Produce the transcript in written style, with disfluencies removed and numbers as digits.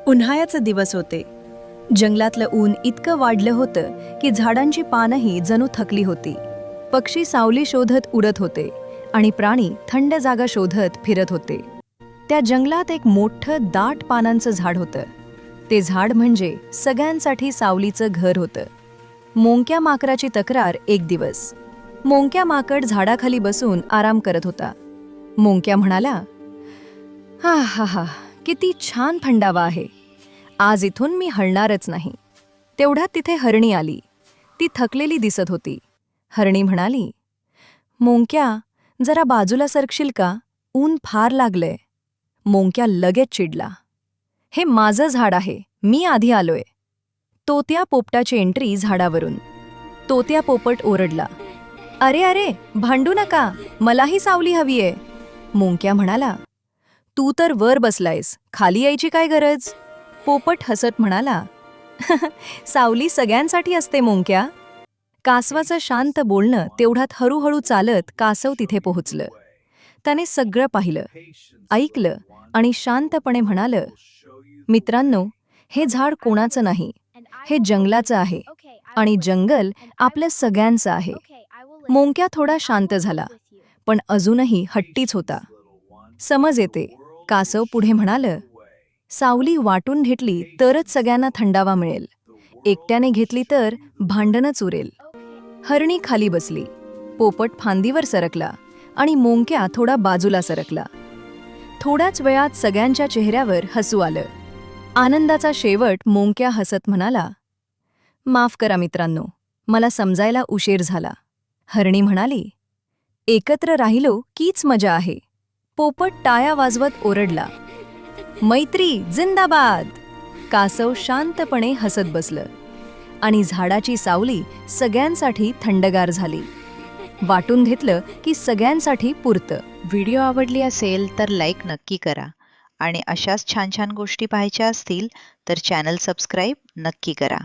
उन्हाळ्याचे दिवस होते. जंगलातलं ऊन इतकं वाढलं होतं की झाडांची पानंही जणू थकली होती. पक्षी सावली शोधत उडत होते आणि प्राणी थंड जागा शोधत फिरत होते. त्या जंगलात एक मोठं दाट पानांचं झाड होतं. ते झाड म्हणजे सगळ्यांसाठी सावलीचं घर होतं. मोंक्या माकडाची तक्रार एक दिवस. मोंक्या माकड झाडाखाली बसून आराम करत होता. मोंक्या म्हणाला, हा हा हा, किती छान थंडावा आहे. आज इथून मी हलणारच नाही. तेवढ्यात तिथे हरणी आली. ती थकलेली दिसत होती. हरणी म्हणाली, मोंक्या, जरा बाजूला सरकशील का? ऊन फार लागलंय. मोंक्या लगेच चिडला. हे माझं झाड आहे, मी आधी आलोय. तोत्या पोपटाची एंट्री झाडावरून. तोत्या पोपट ओरडला, अरे अरे, भांडू नका, मलाही सावली हवीये. मोंक्या म्हणाला, तू तर वर बसलायस, खाली यायची काय गरज? पोपट हसत म्हणाला, सावली सगळ्यांसाठी असते मोंक्या. कासवाचं शांत बोलणं तेवढ्यात हळूहळू चालत कासव तिथे पोहोचलं. त्याने सगळं पाहिलं, ऐकलं आणि शांतपणे म्हणालं, मित्रांनो, हे झाड कोणाचं नाही, हे जंगलाचं आहे आणि जंगल आपल्या सगळ्यांचं आहे. मोंक्या थोडा शांत झाला, पण अजूनही हट्टीच होता. समज येते, कासव पुढे म्हणालं, सावली वाटून घेतली तरच सगळ्यांना थंडावा मिळेल. एकट्याने घेतली तर भांडणच उरेल. हरणी खाली बसली. पोपट फांदीवर सरकला आणि मोंक्या थोडा बाजूला सरकला. थोड्याच वेळात सगळ्यांच्या चेहऱ्यावर हसू आलं. आनंदाचा शेवट मोंक्या हसत म्हणाला, माफ करा मित्रांनो, मला समजायला उशीर झाला. हरणी म्हणाली, एकत्र राहिलो कीच मजा आहे. पोपट टाळ्या वाजवत ओरडला, मैत्री जिंदाबाद. कासव शांतपणे हसत बसलं आणि झाडाची सावली सगळ्यांसाठी थंडगार झाली. वाटून घेतलं की सगळ्यांसाठी पुरतं. व्हिडिओ आवडली असेल तर लाईक नक्की करा आणि अशाच छान छान गोष्टी पाहायच्या असतील तर चॅनल सबस्क्राईब नक्की करा.